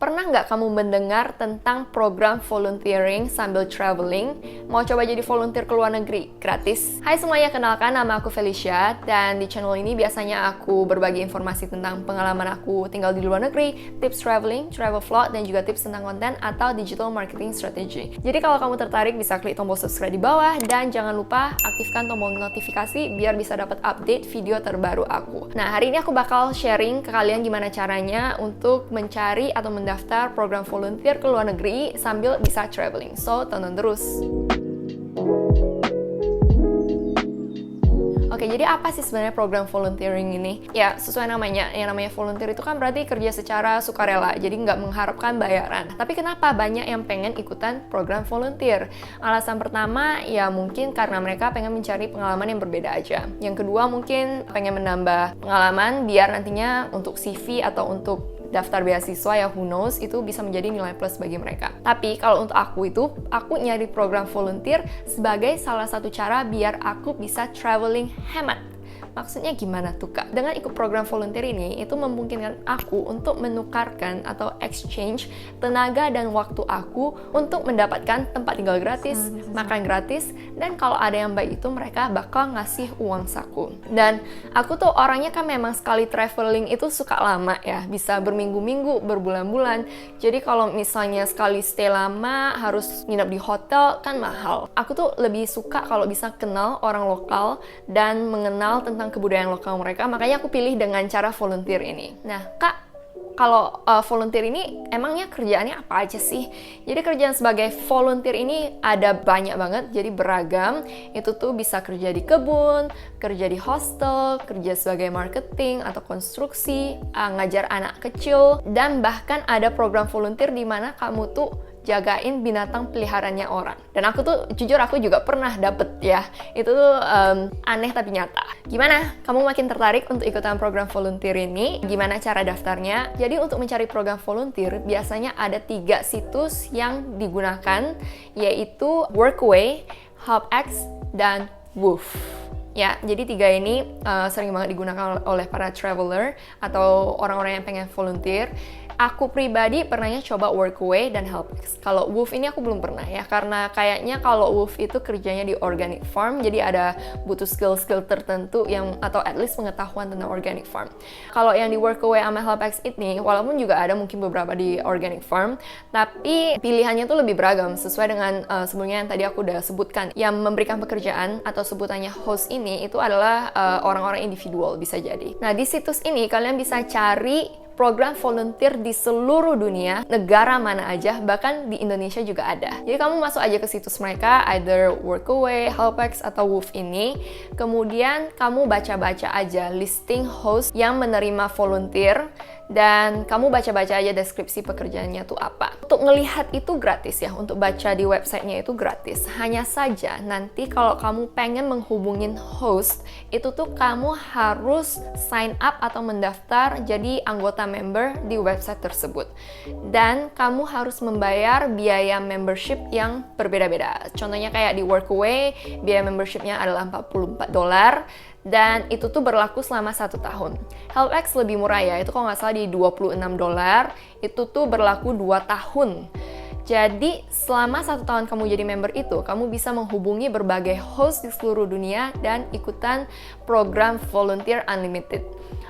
Pernah nggak kamu mendengar tentang program volunteering sambil traveling? Mau coba jadi volunteer ke luar negeri? Gratis. Hai semuanya, kenalkan nama aku Felicia, dan di channel ini biasanya aku berbagi informasi tentang pengalaman aku tinggal di luar negeri, tips traveling, travel vlog, dan juga tips tentang konten atau digital marketing strategy. Jadi kalau kamu tertarik bisa klik tombol subscribe di bawah, dan jangan lupa aktifkan tombol notifikasi biar bisa dapat update video terbaru aku. Nah, hari ini aku bakal sharing ke kalian gimana caranya untuk mencari atau mendaftar program volunteer ke luar negeri sambil bisa traveling. So, tonton terus. Oke, jadi apa sih sebenarnya program volunteering ini? Ya, sesuai namanya, yang namanya volunteer itu kan berarti kerja secara sukarela, jadi nggak mengharapkan bayaran. Tapi kenapa banyak yang pengen ikutan program volunteer? Alasan pertama, ya mungkin karena mereka pengen mencari pengalaman yang berbeda aja. Yang kedua, mungkin pengen menambah pengalaman biar nantinya untuk CV atau untuk daftar beasiswa, ya who knows, itu bisa menjadi nilai plus bagi mereka. Tapi kalau untuk aku nyari program volunteer sebagai salah satu cara biar aku bisa traveling hemat. Maksudnya gimana tuh Kak? Dengan ikut program volunteer ini, itu memungkinkan aku untuk menukarkan atau exchange tenaga dan waktu aku untuk mendapatkan tempat tinggal gratis, makan gratis, dan kalau ada yang baik itu mereka bakal ngasih uang saku. Dan aku tuh orangnya kan memang sekali traveling itu suka lama ya, bisa berminggu-minggu, berbulan-bulan. Jadi kalau misalnya sekali stay lama, harus nginep di hotel, kan mahal. Aku tuh lebih suka kalau bisa kenal orang lokal dan mengenal tentang kebudayaan lokal mereka, makanya aku pilih dengan cara volunteer ini. Nah, Kak, kalau volunteer ini emangnya kerjaannya apa aja sih? Jadi kerjaan sebagai volunteer ini ada banyak banget, jadi beragam. Itu tuh bisa kerja di kebun, kerja di hostel, kerja sebagai marketing atau konstruksi, ngajar anak kecil, dan bahkan ada program volunteer di mana kamu tuh jagain binatang peliharaannya orang. Dan aku tuh, jujur aku juga pernah dapet ya. Itu tuh aneh tapi nyata. Gimana? Kamu makin tertarik untuk ikutan program volunteer ini? Gimana cara daftarnya? Jadi untuk mencari program volunteer, biasanya ada 3 situs yang digunakan, yaitu Workaway, HelpX, dan Woof. Ya, jadi 3 ini sering banget digunakan oleh para traveler atau orang-orang yang pengen volunteer. Aku pribadi pernahnya coba Workaway dan HelpX. Kalau Woof ini aku belum pernah ya, karena kayaknya kalau Woof itu kerjanya di organic farm, jadi ada butuh skill-skill tertentu yang, atau at least pengetahuan tentang organic farm. Kalau yang di Workaway sama HelpX ini, walaupun juga ada mungkin beberapa di organic farm, tapi pilihannya tuh lebih beragam sesuai dengan sebelumnya yang tadi aku udah sebutkan. Yang memberikan pekerjaan atau sebutannya host ini itu adalah orang-orang individual bisa jadi. Nah, di situs ini kalian bisa cari program volunteer di seluruh dunia, negara mana aja, bahkan di Indonesia juga ada. Jadi kamu masuk aja ke situs mereka, either Workaway, HelpX, atau Woof ini. Kemudian kamu baca-baca aja listing host yang menerima volunteer, dan kamu baca-baca aja deskripsi pekerjaannya tuh apa. Untuk ngelihat itu gratis ya, untuk baca di websitenya itu gratis. Hanya saja nanti kalau kamu pengen menghubungin host, itu tuh kamu harus sign up atau mendaftar jadi anggota member di website tersebut. Dan kamu harus membayar biaya membership yang berbeda-beda. Contohnya kayak di Workaway, biaya membershipnya adalah $44, dan itu tuh berlaku selama 1 tahun. HelpX lebih murah ya, itu kalau nggak salah di $26, itu tuh berlaku 2 tahun. Jadi selama 1 tahun kamu jadi member itu, kamu bisa menghubungi berbagai host di seluruh dunia dan ikutan program Volunteer Unlimited.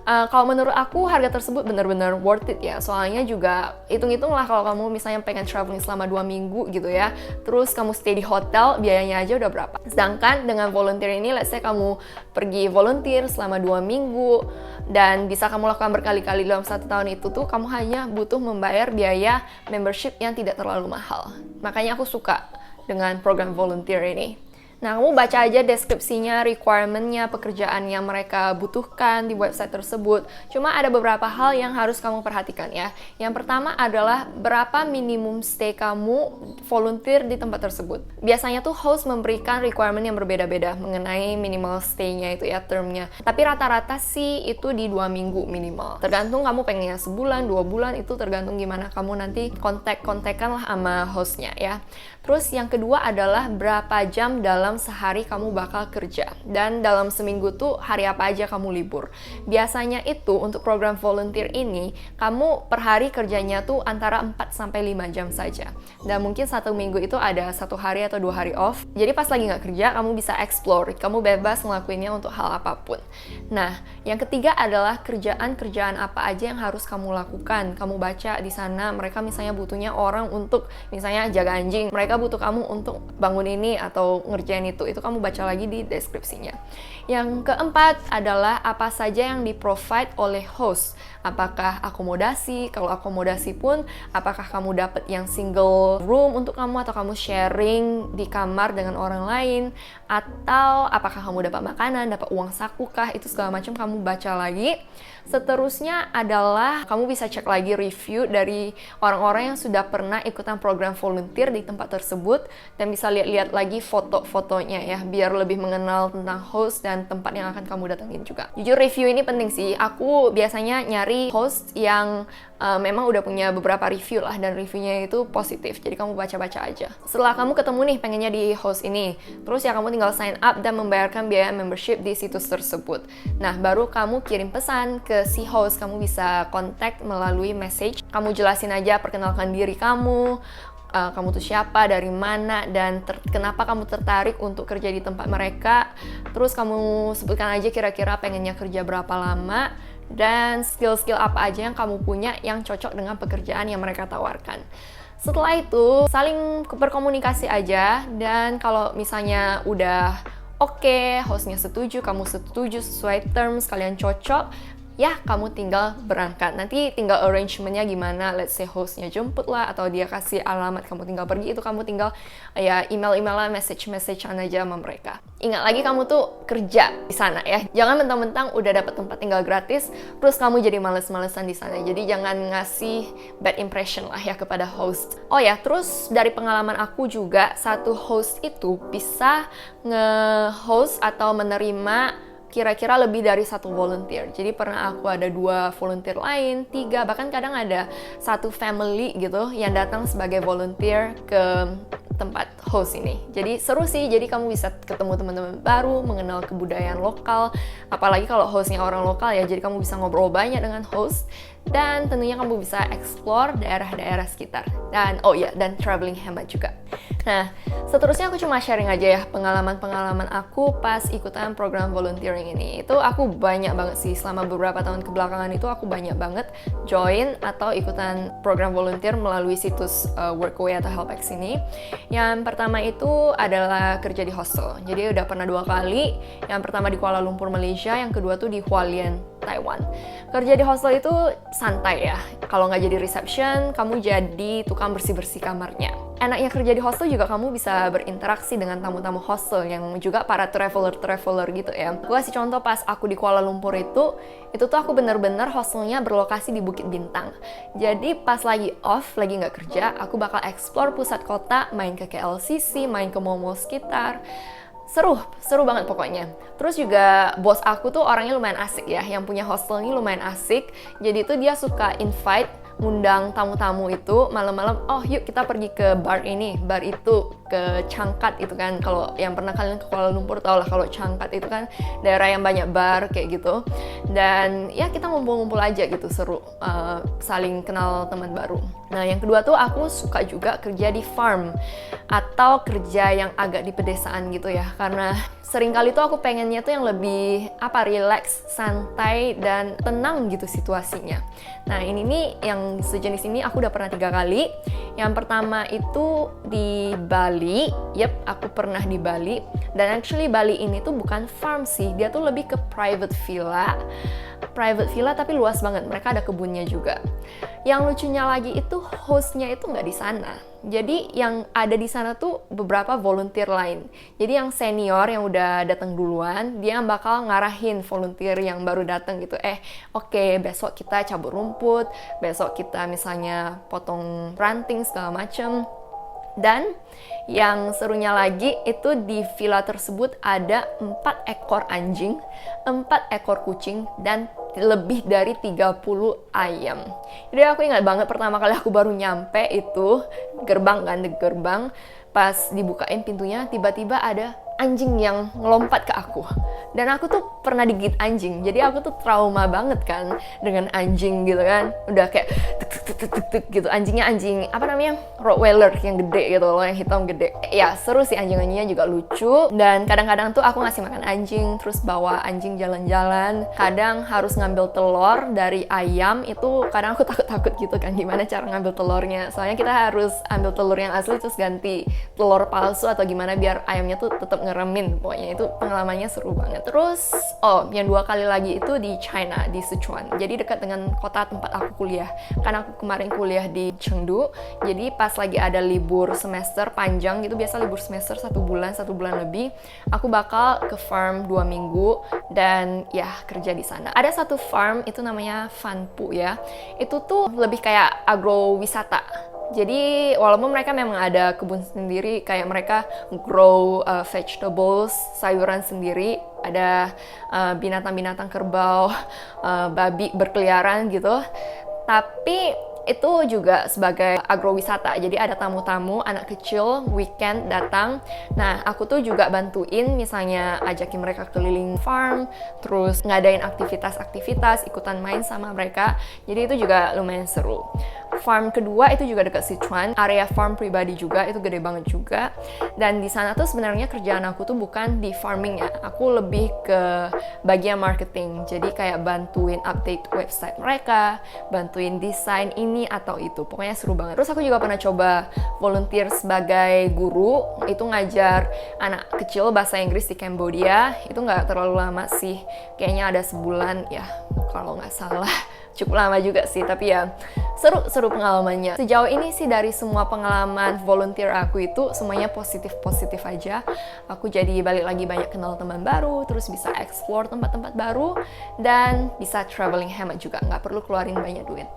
Kalau menurut aku harga tersebut benar-benar worth it ya, soalnya juga hitung-hitung lah kalau kamu misalnya pengen traveling selama 2 minggu gitu ya, terus kamu stay di hotel, biayanya aja udah berapa. Sedangkan dengan volunteer ini, let's say kamu pergi volunteer selama 2 minggu dan bisa kamu lakukan berkali-kali dalam 1 tahun itu tuh, kamu hanya butuh membayar biaya membership yang tidak terlalu mahal. Makanya aku suka dengan program volunteer ini. Nah, kamu baca aja deskripsinya, requirement-nya, pekerjaan yang mereka butuhkan di website tersebut. Cuma ada beberapa hal yang harus kamu perhatikan ya. Yang pertama adalah berapa minimum stay kamu volunteer di tempat tersebut. Biasanya tuh host memberikan requirement yang berbeda-beda mengenai minimal stay-nya itu ya, termnya. Tapi rata-rata sih itu di 2 minggu minimal. Tergantung kamu pengennya sebulan, 2 bulan, itu tergantung gimana kamu nanti kontak-kontakan lah sama hostnya ya. Terus yang kedua adalah berapa jam dalam dalam sehari kamu bakal kerja. Dan dalam seminggu tuh hari apa aja kamu libur. Biasanya itu untuk program volunteer ini, kamu per hari kerjanya tuh antara 4-5 jam saja. Dan mungkin satu minggu itu ada 1 hari atau 2 hari off. Jadi pas lagi nggak kerja, kamu bisa explore. Kamu bebas ngelakuinnya untuk hal apapun. Nah, yang ketiga adalah kerjaan-kerjaan apa aja yang harus kamu lakukan. Kamu baca di sana, mereka misalnya butuhnya orang untuk misalnya jaga anjing. Mereka butuh kamu untuk bangun ini atau ngerjain itu kamu baca lagi di deskripsinya. Yang keempat adalah apa saja yang di-provide oleh host. Apakah akomodasi? Kalau akomodasi pun, apakah kamu dapat yang single room untuk kamu atau kamu sharing di kamar dengan orang lain? Atau apakah kamu dapat makanan, dapat uang saku kah? Itu segala macam kamu baca lagi. Seterusnya adalah kamu bisa cek lagi review dari orang-orang yang sudah pernah ikutan program volunteer di tempat tersebut dan bisa lihat-lihat lagi foto-fotonya ya, biar lebih mengenal tentang host dan tempat yang akan kamu datengin juga. Jujur review ini penting sih. Aku biasanya nyari host yang memang udah punya beberapa review lah dan reviewnya itu positif, jadi kamu baca-baca aja. Setelah kamu ketemu nih pengennya di host ini, terus ya kamu tinggal sign up dan membayarkan biaya membership di situs tersebut. Nah, baru kamu kirim pesan ke si host. Kamu bisa kontak melalui message. Kamu jelasin aja, perkenalkan diri kamu, kamu tuh siapa, dari mana, dan kenapa kamu tertarik untuk kerja di tempat mereka. Terus kamu sebutkan aja kira-kira pengennya kerja berapa lama, dan skill-skill apa aja yang kamu punya yang cocok dengan pekerjaan yang mereka tawarkan. Setelah itu, saling berkomunikasi aja, dan kalau misalnya udah oke, hostnya setuju, kamu setuju, sesuai terms, kalian cocok, ya kamu tinggal berangkat. Nanti tinggal arrangementnya gimana, let's say hostnya jemput lah, atau dia kasih alamat kamu tinggal pergi, itu kamu tinggal ya email-emailan, message-messagean aja sama mereka. Ingat lagi kamu tuh kerja di sana ya, jangan mentang-mentang udah dapat tempat tinggal gratis, terus kamu jadi males-malesan di sana. Jadi jangan ngasih bad impression lah ya kepada host. Oh ya, terus dari pengalaman aku juga, satu host itu bisa nge-host atau menerima kira-kira lebih dari 1 volunteer. Jadi pernah aku ada 2 volunteer lain, 3, bahkan kadang ada 1 family gitu yang datang sebagai volunteer ke tempat host ini. Jadi seru sih, jadi kamu bisa ketemu teman-teman baru, mengenal kebudayaan lokal, apalagi kalau hostnya orang lokal ya, jadi kamu bisa ngobrol banyak dengan host, dan tentunya kamu bisa explore daerah-daerah sekitar. Dan oh ya, dan traveling hemat juga. Nah, seterusnya aku cuma sharing aja ya pengalaman-pengalaman aku pas ikutan program volunteering ini. Itu aku banyak banget sih, selama beberapa tahun kebelakangan itu aku banyak banget join atau ikutan program volunteer melalui situs Workaway atau HelpX ini. Yang pertama itu adalah kerja di hostel. Jadi udah pernah 2 kali. Yang pertama di Kuala Lumpur, Malaysia. Yang kedua tuh di Hualien, Taiwan. Kerja di hostel itu santai ya. Kalau nggak jadi reception, kamu jadi tukang bersih-bersih kamarnya. Enaknya kerja di hostel juga kamu bisa berinteraksi dengan tamu-tamu hostel yang juga para traveler gitu ya. Gue kasih contoh pas aku di Kuala Lumpur itu tuh aku bener-bener hostelnya berlokasi di Bukit Bintang. Jadi pas lagi off, lagi nggak kerja, aku bakal explore pusat kota, main ke KLCC, main ke mall-mall sekitar. Seru banget pokoknya. Terus juga bos aku tuh orangnya lumayan asik ya, yang punya hostel ini lumayan asik. Jadi tuh dia suka invite, ngundang tamu-tamu itu malam-malam, oh yuk kita pergi ke bar ini, bar itu, ke Cangkat itu kan. Kalau yang pernah kalian ke Kuala Lumpur tau lah kalau Cangkat itu kan daerah yang banyak bar kayak gitu. Dan ya kita ngumpul-ngumpul aja gitu, seru, saling kenal teman baru. Nah yang kedua tuh aku suka juga kerja di farm atau kerja yang agak di pedesaan gitu ya, karena seringkali tuh aku pengennya tuh yang lebih relax, santai, dan tenang gitu situasinya. Nah ini nih yang sejenis ini aku udah pernah 3 kali. Yang pertama itu di Bali. Aku pernah di Bali. Dan actually Bali ini tuh bukan farm sih, dia tuh lebih ke private villa tapi luas banget, mereka ada kebunnya juga. Yang lucunya lagi itu hostnya itu nggak di sana. Jadi yang ada di sana tuh beberapa volunteer lain. Jadi yang senior yang udah datang duluan, dia yang bakal ngarahin volunteer yang baru datang gitu. Oke, besok kita cabut rumput, besok kita misalnya potong ranting segala macem. Dan yang serunya lagi itu di villa tersebut ada 4 ekor anjing, 4 ekor kucing, dan lebih dari 30 ayam. Jadi aku ingat banget pertama kali aku baru nyampe itu gerbang, pas dibukain pintunya tiba-tiba ada anjing yang ngelompat ke aku. Dan aku tuh pernah digigit anjing, jadi aku tuh trauma banget kan dengan anjing gitu kan. Udah kayak tuk gitu, anjingnya anjing apa namanya, Rottweiler yang gede gitu loh, yang hitam gede. Ya seru sih, anjing-anjingnya juga lucu. Dan kadang-kadang tuh aku ngasih makan anjing, terus bawa anjing jalan-jalan. Kadang harus ngambil telur dari ayam, itu kadang aku takut-takut gitu kan, gimana cara ngambil telurnya. Soalnya kita harus ambil telur yang asli terus ganti telur palsu atau gimana biar ayamnya tuh tetap ngeremin. Pokoknya itu pengalamannya seru banget. Terus, yang 2 kali lagi itu di China, di Sichuan. Jadi dekat dengan kota tempat aku kuliah. Karena aku kemarin kuliah di Chengdu, jadi pas lagi ada libur semester panjang gitu, biasa libur semester 1 bulan lebih, aku bakal ke farm 2 minggu dan ya kerja di sana. Ada satu farm itu namanya Fanpu ya. Itu tuh lebih kayak agrowisata. Jadi walaupun mereka memang ada kebun sendiri, kayak mereka grow vegetables, sayuran sendiri, ada binatang-binatang kerbau, babi berkeliaran gitu. Tapi itu juga sebagai agrowisata, jadi ada tamu-tamu, anak kecil, weekend datang. Nah, aku tuh juga bantuin, misalnya ajakin mereka keliling farm, terus ngadain aktivitas-aktivitas, ikutan main sama mereka. Jadi itu juga lumayan seru. Farm kedua itu juga dekat Sichuan, area farm pribadi juga, itu gede banget juga. Dan di sana tuh sebenarnya kerjaan aku tuh bukan di farming ya, aku lebih ke bagian marketing. Jadi kayak bantuin update website mereka, bantuin desain ini atau itu. Pokoknya seru banget. Terus aku juga pernah coba volunteer sebagai guru, itu ngajar anak kecil bahasa Inggris di Cambodia. Itu nggak terlalu lama sih, kayaknya ada sebulan ya kalau nggak salah. Cukup lama juga sih, tapi ya seru pengalamannya. Sejauh ini sih dari semua pengalaman volunteer aku itu semuanya positif aja. Aku jadi balik lagi banyak kenal teman baru, terus bisa explore tempat-tempat baru, dan bisa traveling hemat juga, nggak perlu keluarin banyak duit.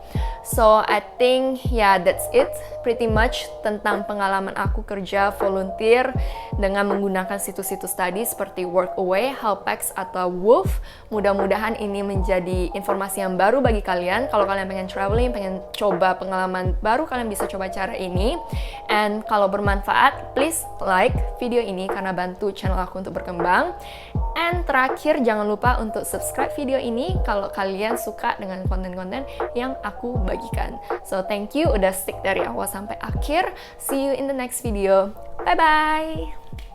So I think that's it pretty much tentang pengalaman aku kerja volunteer dengan menggunakan situs-situs tadi seperti Workaway, Helpex, atau Woof. Mudah-mudahan ini menjadi informasi yang baru bagi kalian. Kalau kalian pengen traveling, pengen coba pengalaman baru, kalian bisa coba cara ini. And kalau bermanfaat, please like video ini karena bantu channel aku untuk berkembang. And terakhir, jangan lupa untuk subscribe video ini kalau kalian suka dengan konten-konten yang aku bagikan. So thank you udah stick dari awal sampai akhir. See you in the next video. Bye bye.